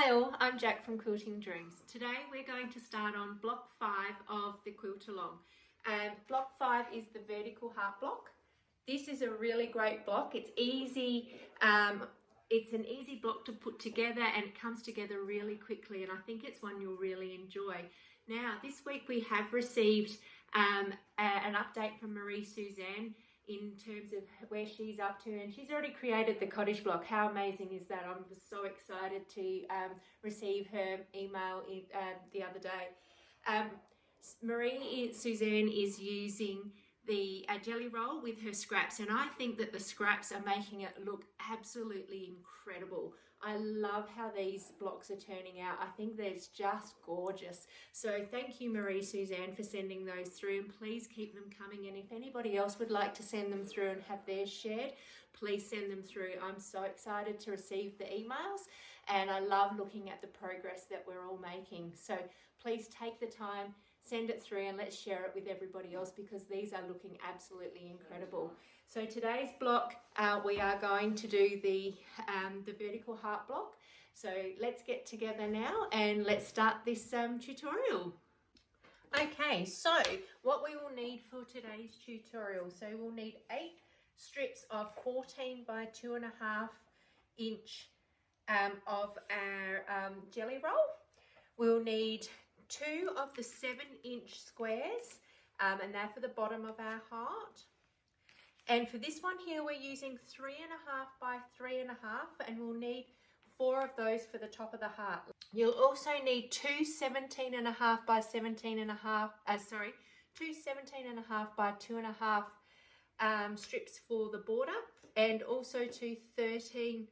Hi all, I'm Jack from Quilting Dreams. Today we're going to start on block 5 of the quilt along. Block 5 is the vertical heart block. This is a really great block. It's easy, it's an easy block to put together and it comes together really quickly, and I think it's one you'll really enjoy. Now this week we have received an update from Marie Suzanne in terms of where she's up to, and she's already created the cottage block. How amazing is that? I'm so excited to receive her email the other day. Marie Suzanne is using the jelly roll with her scraps, and I think that the scraps are making it look absolutely incredible. I love how these blocks are turning out. I think they're just gorgeous. So thank you, Marie Suzanne, for sending those through, and please keep them coming. And if anybody else would like to send them through and have theirs shared, please send them through. I'm so excited to receive the emails, and I love looking at the progress that we're all making. So please take the time, send it through, and let's share it with everybody else, because these are looking absolutely incredible. So today's block, we are going to do the vertical heart block. So let's get together now and let's start this tutorial. Okay, so what we will need for today's tutorial, so we'll need 8 strips of 14 by 2.5 inch of our jelly roll. We'll need 2 of the 7-inch squares, and they're for the bottom of our heart. And for this one here, we're using 3.5 by 3.5, and we'll need 4 of those for the top of the heart. You'll also need 2 17.5 by 17.5, two 17.5 by 2.5 strips for the border, and also 2 13.5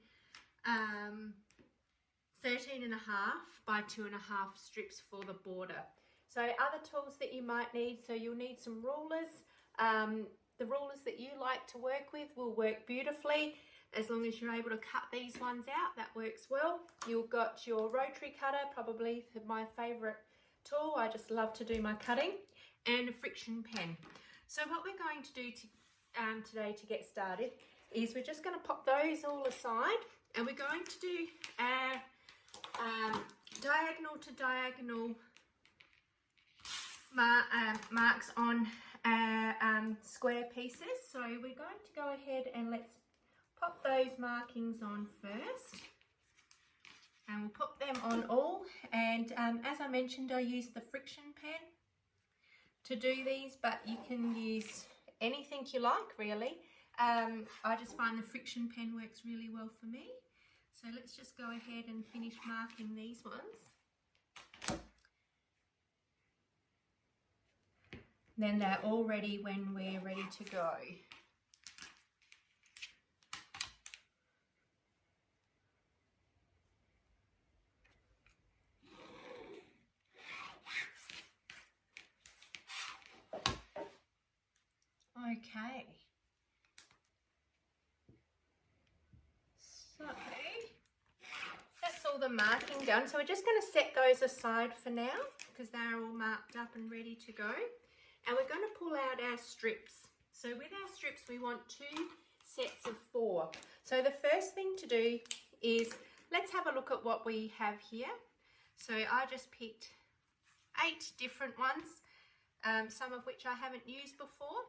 by 2.5 strips for the border. So other tools that you might need, so you'll need some rulers. The rulers that you like to work with will work beautifully as long as you're able to cut these ones out. That works well. You've got your rotary cutter, probably my favorite tool. I just love to do my cutting, and a Frixion pen. So what we're going to do today to get started is we're just going to pop those all aside, and we're going to do our diagonal to diagonal marks on our square pieces. So we're going to go ahead and let's pop those markings on first, and we'll put them on all. And as I mentioned, I use the Frixion pen to do these, but you can use anything you like, really. I just find the Frixion pen works really well for me. So let's just go ahead and finish marking these ones. Then they're all ready when we're ready to go. Okay. So that's all the marking done. So we're just going to set those aside for now, because they're all marked up and ready to go. And we're going to pull out our strips. So with our strips, we want 2 sets of 4. So the first thing to do is, let's have a look at what we have here. So I just picked 8 different ones, some of which I haven't used before.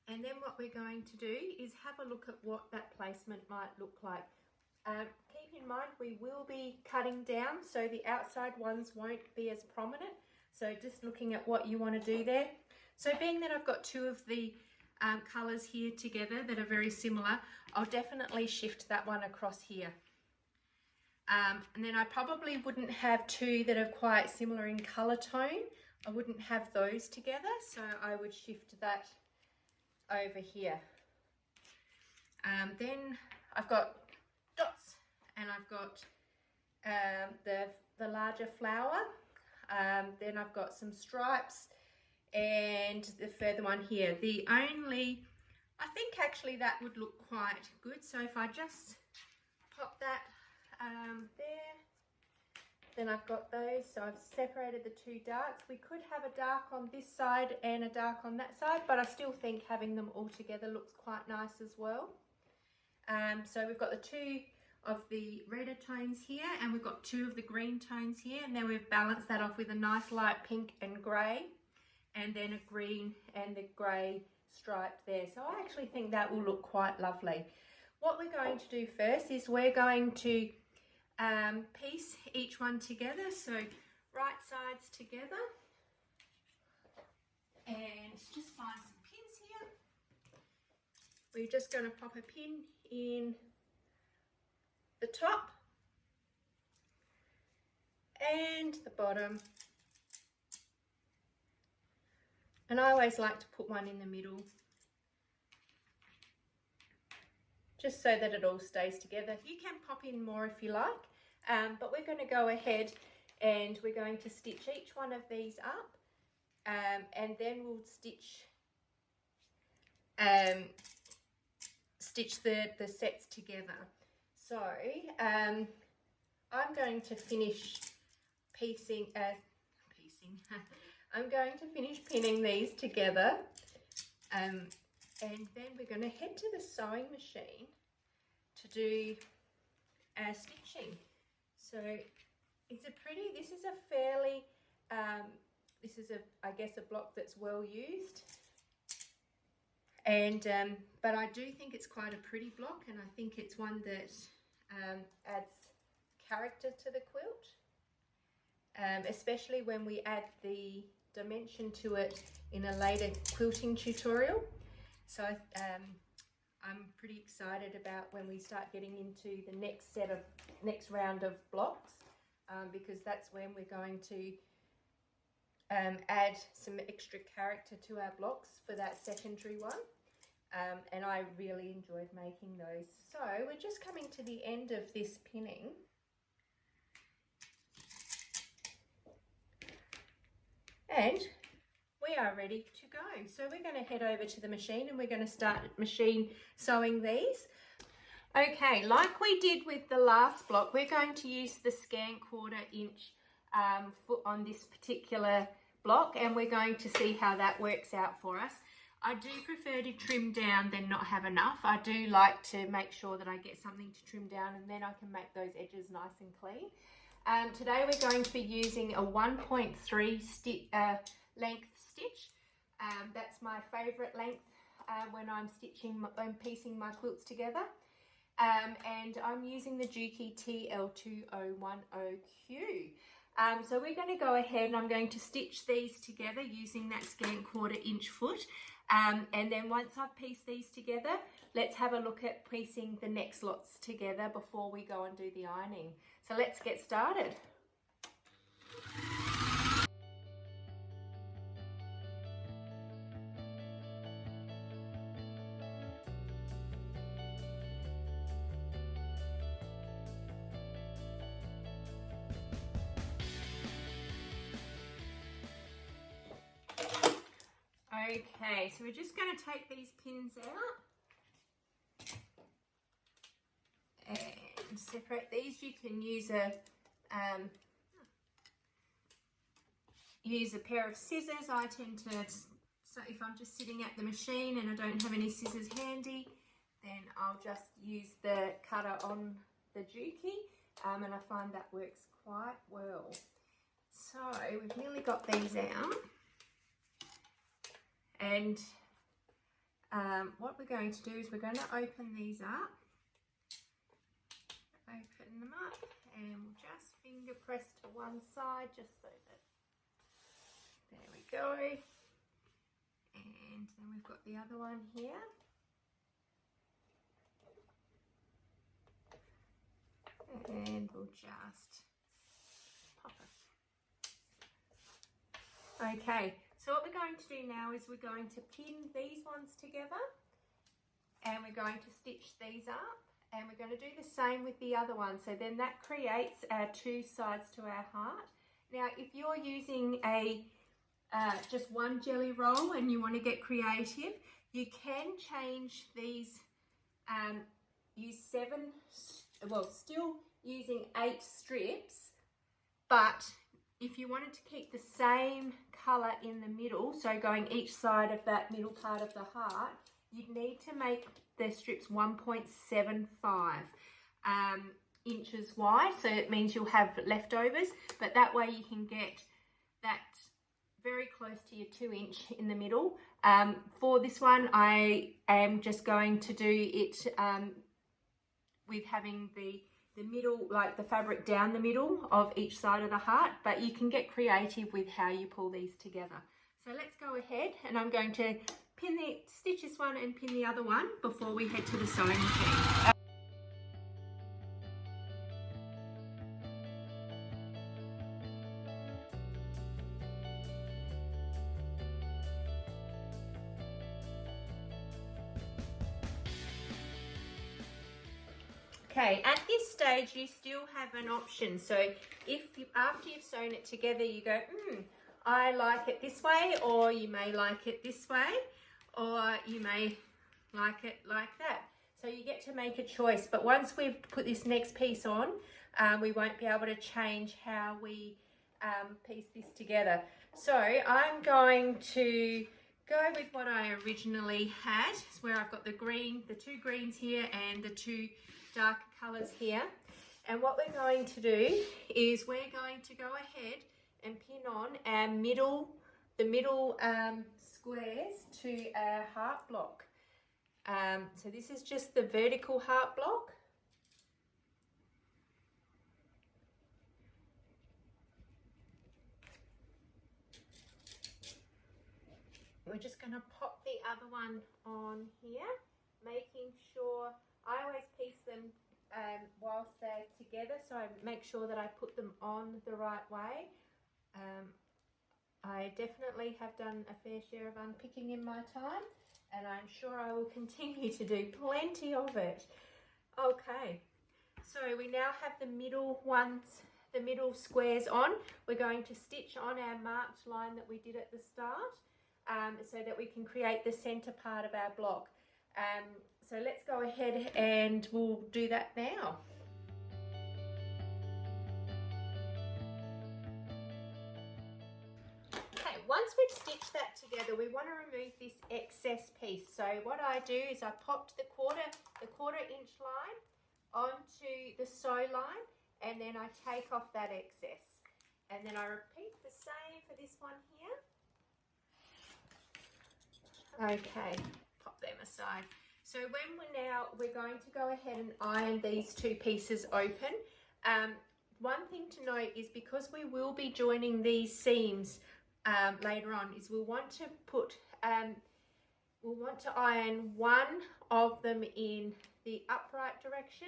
And then what we're going to do is have a look at what that placement might look like. Keep in mind, we will be cutting down, so the outside ones won't be as prominent. So just looking at what you want to do there. So being that I've got 2 of the colours here together that are very similar, I'll definitely shift that one across here. And then I probably wouldn't have 2 that are quite similar in colour tone. I wouldn't have those together, so I would shift that over here. Then I've got dots, and I've got the larger flower. Then I've got some stripes, and the further one here. I think actually that would look quite good. So if I just pop that there, then I've got those. So I've separated the 2 darks. We could have a dark on this side and a dark on that side, but I still think having them all together looks quite nice as well. So we've got the 2 of the redder tones here, and we've got 2 of the green tones here, and then we've balanced that off with a nice light pink and grey, and then a green and the grey stripe there. So I actually think that will look quite lovely. What we're going to do first is we're going to piece each one together, so right sides together, and just find some pins here. We're just going to pop a pin in the top and the bottom, and I always like to put one in the middle just so that it all stays together. You can pop in more if you like, but we're going to go ahead and we're going to stitch each one of these up, and then we'll stitch the sets together. So I'm going to finish I'm going to finish pinning these together, and then we're going to head to the sewing machine to do our stitching. So this is a fairly, I guess a block that's well used, and but I do think it's quite a pretty block, and I think it's one that adds character to the quilt, especially when we add the dimension to it in a later quilting tutorial. So I'm pretty excited about when we start getting into the next round of blocks, because that's when we're going to add some extra character to our blocks for that secondary one. And I really enjoyed making those. So we're just coming to the end of this pinning. And we are ready to go. So we're going to head over to the machine and we're going to start machine sewing these. Okay, like we did with the last block, we're going to use the scant 1/4 inch foot on this particular block, and we're going to see how that works out for us. I do prefer to trim down than not have enough. I do like to make sure that I get something to trim down, and then I can make those edges nice and clean. Today we're going to be using a 1.3 length stitch. That's my favourite length when I'm piecing my quilts together. And I'm using the Juke TL2010Q. So we're going to go ahead and I'm going to stitch these together using that scant 1/4 inch foot. And then once I've pieced these together, let's have a look at piecing the next lots together before we go and do the ironing. So let's get started. Okay, so we're just going to take these pins out and separate these. You can use a pair of scissors. I tend to, so if I'm just sitting at the machine and I don't have any scissors handy, then I'll just use the cutter on the Juke, and I find that works quite well. So we've nearly got these out. And what we're going to do is we're going to open these up, and we'll just finger press to one side just so that, there we go. And then we've got the other one here. And we'll just pop it. Okay. So what we're going to do now is we're going to pin these ones together, and we're going to stitch these up, and we're going to do the same with the other one. So then that creates our 2 sides to our heart. Now if you're using a just one jelly roll and you want to get creative, you can change these, use still using 8 strips, but if you wanted to keep the same colour in the middle, so going each side of that middle part of the heart, you'd need to make the strips 1.75. inches wide, so it means you'll have leftovers, but that way you can get that very close to your 2-inch in the middle. For this one, I am just going to do it with having the middle, like the fabric down the middle of each side of the heart, but you can get creative with how you pull these together. So let's go ahead, and I'm going to stitch this one and pin the other one before we head to the sewing machine. Okay, at this stage you still have an option. So if you, after you've sewn it together, you go, I like it this way, or you may like it this way, or you may like it like that. So you get to make a choice. But once we've put this next piece on, we won't be able to change how we piece this together. So I'm going to go with what I originally had, where I've got the green, the 2 greens here and the 2 darker colours here. And what we're going to do is we're going to go ahead and pin on our the middle squares to our heart block. So this is just the vertical heart block. We're just going to pop the other one on here, making sure I always piece them whilst they're together, so I make sure that I put them on the right way. I definitely have done a fair share of unpicking in my time, and I'm sure I will continue to do plenty of it. Okay, so we now have the middle ones, the middle squares on. We're going to stitch on our marked line that we did at the start, so that we can create the center part of our block. So let's go ahead and we'll do that now. Okay, once we've stitched that together, we want to remove this excess piece. So what I do is I popped the quarter inch line onto the sew line, and then I take off that excess. And then I repeat the same for this one here. Okay, pop them aside. So we're going to go ahead and iron these 2 pieces open. One thing to note is, because we will be joining these seams later on, is we'll want to iron one of them in the upright direction,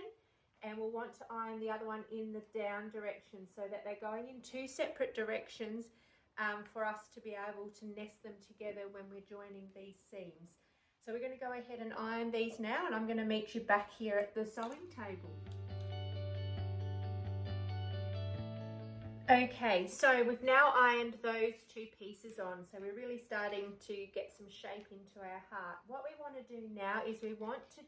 and we'll want to iron the other one in the down direction, so that they're going in 2 separate directions for us to be able to nest them together when we're joining these seams. So we're going to go ahead and iron these now, and I'm going to meet you back here at the sewing table. Okay, so we've now ironed those 2 pieces on, so we're really starting to get some shape into our heart. What we want to do now is we want to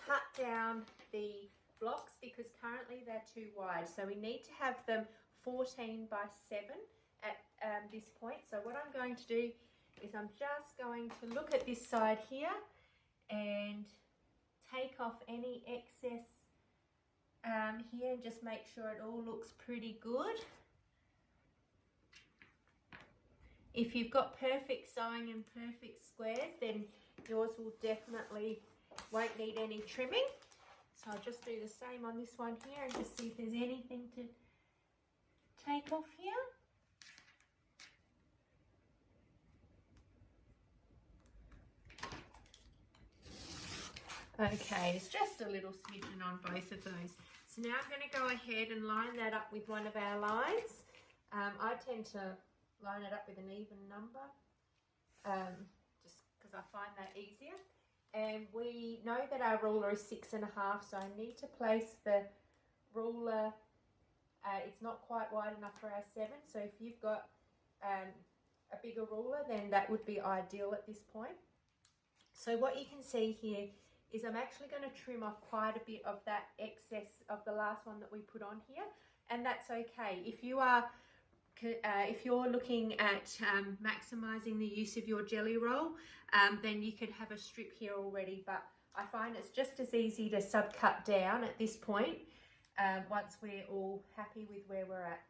cut down the blocks, because currently they're too wide. So we need to have them 14 by 7 at this point. So what I'm going to do is I'm just going to look at this side here and take off any excess here, and just make sure it all looks pretty good. If you've got perfect sewing and perfect squares, then yours will definitely won't need any trimming. So I'll just do the same on this one here, and just see if there's anything to take off here. Okay, it's just a little smidgen on both of those. So now I'm going to go ahead and line that up with one of our lines. I tend to line it up with an even number, just because I find that easier. And we know that our ruler is 6.5, so I need to place the ruler, it's not quite wide enough for our 7, so if you've got a bigger ruler, then that would be ideal at this point. So what you can see here is I'm actually going to trim off quite a bit of that excess of the last one that we put on here, and that's okay. If you're looking at maximising the use of your jelly roll, then you could have a strip here already, but I find it's just as easy to subcut down at this point once we're all happy with where we're at.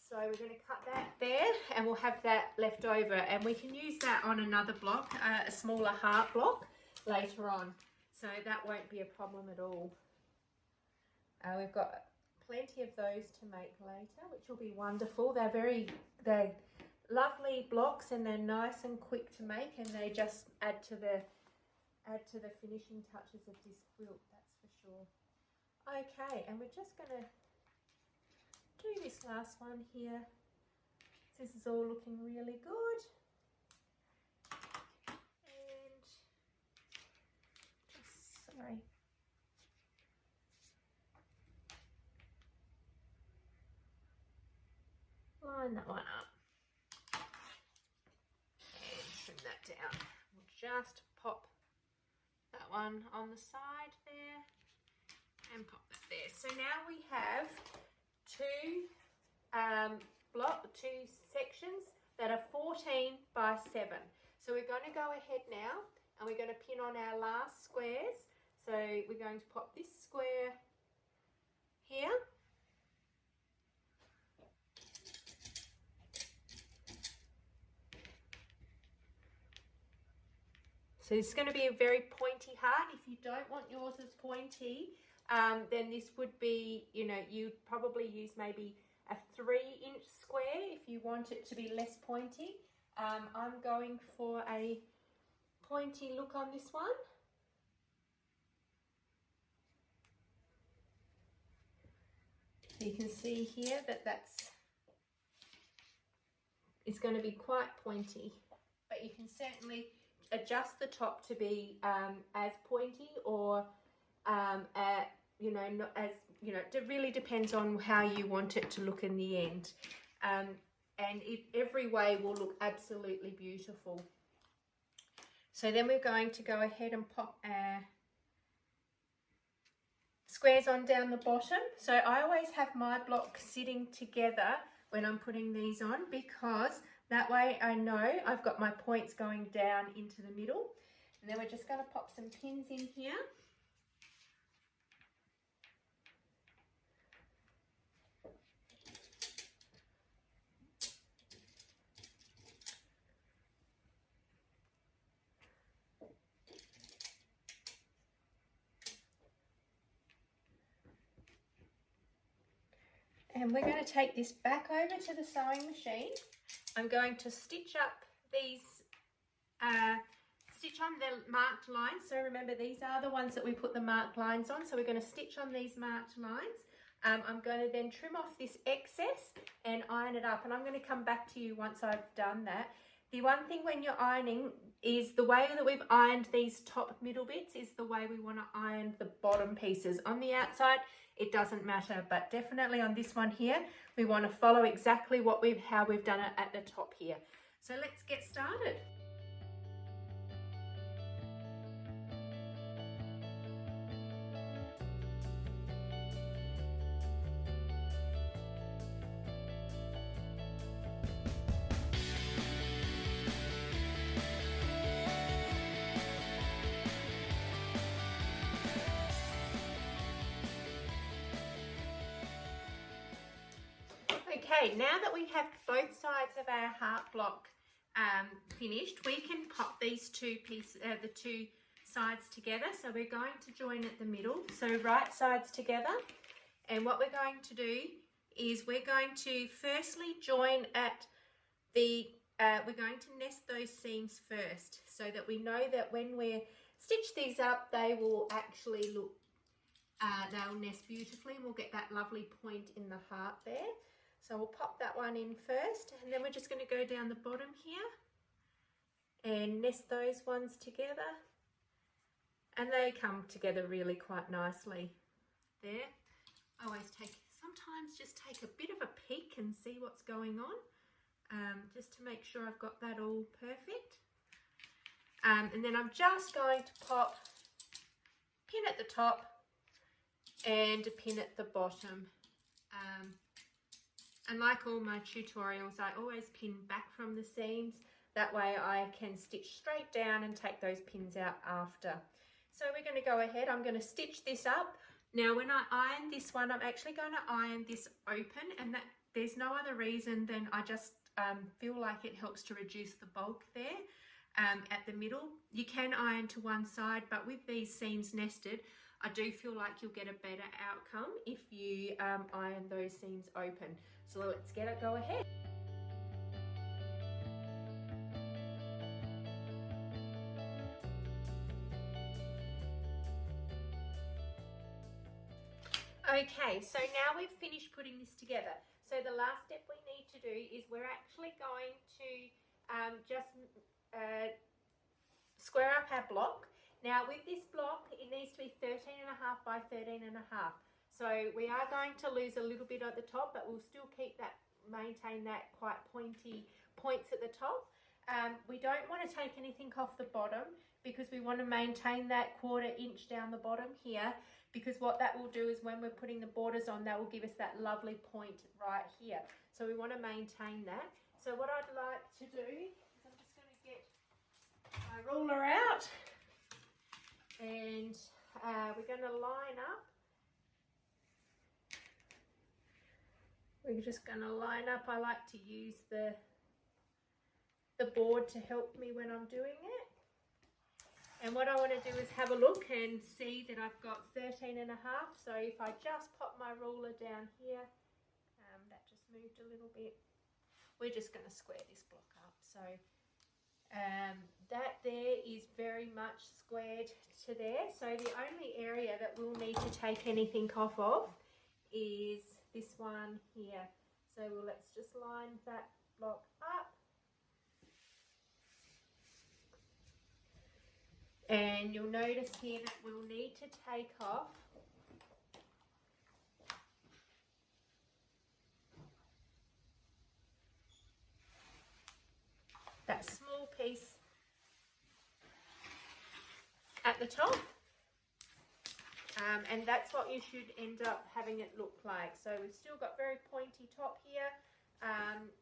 So we're going to cut that there and we'll have that left over, and we can use that on another block, a smaller heart block later on. So that won't be a problem at all. We've got plenty of those to make later, which will be wonderful. They're lovely blocks and they're nice and quick to make, and they just add to the finishing touches of this quilt, that's for sure. Okay, and we're just going to do this last one here. This is all looking really good. And just, sorry. Line that one up. And trim that down. We'll just pop that one on the side there and pop that there. So now we have two sections that are 14 by 7. So we're going to go ahead now and we're going to pin on our last squares. So we're going to pop this square here. So it's going to be a very pointy heart. If you don't want yours as pointy, then this would be, you'd probably use maybe a 3-inch square if you want it to be less pointy. I'm going for a pointy look on this one. You can see here that it's going to be quite pointy, but you can certainly adjust the top to be as pointy or it really depends on how you want it to look in the end, and every way will look absolutely beautiful. So then we're going to go ahead and pop our squares on down the bottom. So I always have my block sitting together when I'm putting these on, because that way I know I've got my points going down into the middle. And then we're just going to pop some pins in here. And we're going to take this back over to the sewing machine. I'm going to stitch up these, stitch on the marked lines. So remember, these are the ones that we put the marked lines on. So we're going to stitch on these marked lines. I'm going to then trim off this excess and iron it up. And I'm going to come back to you once I've done that. The one thing when you're ironing is the way that we've ironed these top middle bits is the way we want to iron the bottom pieces. On the outside, it doesn't matter, but definitely on this one here, we want to follow exactly how we've done it at the top here. So let's get started. Okay, now that we have both sides of our heart block finished, we can pop these two pieces, the two sides together. So we're going to join at the middle, so right sides together. And what we're going to do is we're going to firstly join at the, we're going to nest those seams first, so that we know that when we stitch these up, they will actually look, they'll nest beautifully, and we'll get that lovely point in the heart there. So we'll pop that one in first, and then we're just going to go down the bottom here and nest those ones together, and they come together really quite nicely there. I always sometimes just take a bit of a peek and see what's going on, just to make sure I've got that all perfect. And then I'm just going to pop pin at the top and a pin at the bottom. And like all my tutorials, I always pin back from the seams. That way I can stitch straight down and take those pins out after. So we're going to go ahead, I'm going to stitch this up. Now when I iron this one, I'm actually going to iron this open, and that there's no other reason than I just feel like it helps to reduce the bulk there at the middle. You can iron to one side, but with these seams nested, I do feel like you'll get a better outcome if you iron those seams open. So let's go ahead. Okay, so now we've finished putting this together. So the last step we need to do is we're actually going to just square up our block. Now with this block, it needs to be 13.5 by 13.5. So we are going to lose a little bit at the top, but we'll still maintain that quite pointy points at the top. We don't want to take anything off the bottom because we want to maintain that 1/4 inch down the bottom here, because what that will do is when we're putting the borders on, that will give us that lovely point right here. So we want to maintain that. So what I'd like to do is I'm just going to get my ruler out, and we're going to line up. We're just going to line up. I like to use the board to help me when I'm doing it. And what I want to do is have a look and see that I've got 13.5. So if I just pop my ruler down here, that just moved a little bit. We're just going to square this block up. So that there is very much squared to there. So the only area that we'll need to take anything off of is this one here. So let's just line that block up. And you'll notice here that we'll need to take off that small piece at the top. And that's what you should end up having it look like. So we've still got very pointy top here,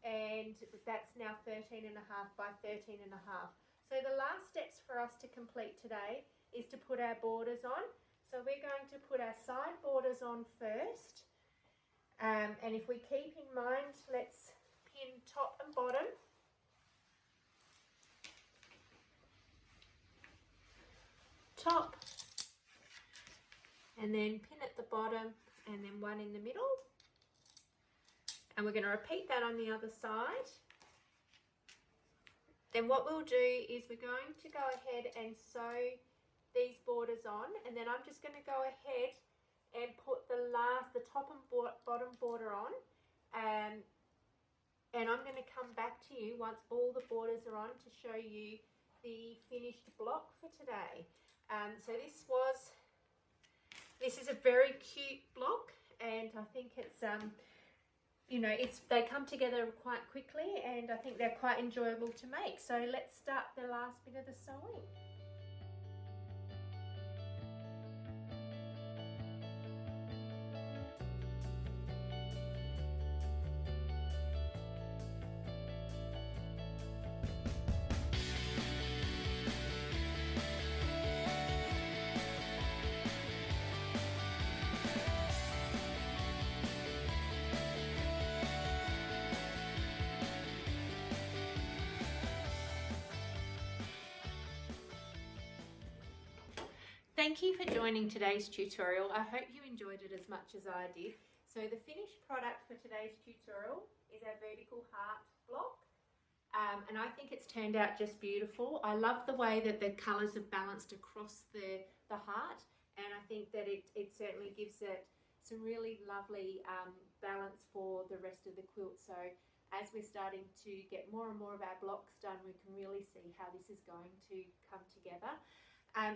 and that's now 13.5 by 13.5. So the last steps for us to complete today is to put our borders on. So we're going to put our side borders on first. And if we keep in mind, let's pin top and bottom. Top. And then pin at the bottom, and then one in the middle. And we're going to repeat that on the other side. Then what we'll do is we're going to go ahead and sew these borders on, and then I'm just going to go ahead and put the top and bottom border on, and I'm going to come back to you once all the borders are on to show you the finished block for today. So this is a very cute block, and I think it's you know, they come together quite quickly, and I think they're quite enjoyable to make. So let's start the last bit of the sewing. Thank you for joining today's tutorial. I hope you enjoyed it as much as I did. So the finished product for today's tutorial is our vertical heart block. And I think it's turned out just beautiful. I love the way that the colours are balanced across the heart, and I think that it certainly gives it some really lovely balance for the rest of the quilt. So as we're starting to get more and more of our blocks done, we can really see how this is going to come together.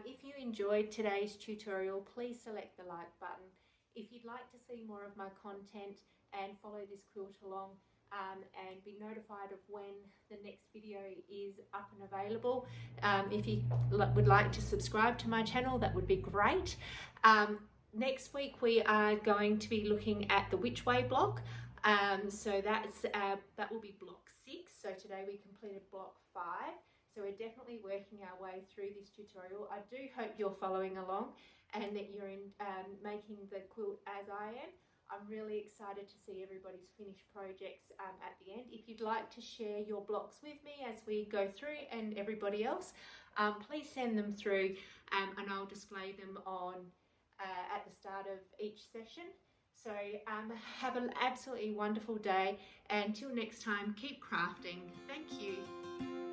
If you enjoyed today's tutorial, please select the like button. If you'd like to see more of my content and follow this quilt along and be notified of when the next video is up and available, if you would like to subscribe to my channel, that would be great. Next week we are going to be looking at the which way block. So that will be block 6. So today we completed block 5. So So we're definitely working our way through this tutorial. I do hope you're following along and that you're making the quilt as I am. I'm really excited to see everybody's finished projects at the end. If you'd like to share your blocks with me as we go through and everybody else, please send them through and I'll display them on at the start of each session. So have an absolutely wonderful day, and until next time, keep crafting. Thank you.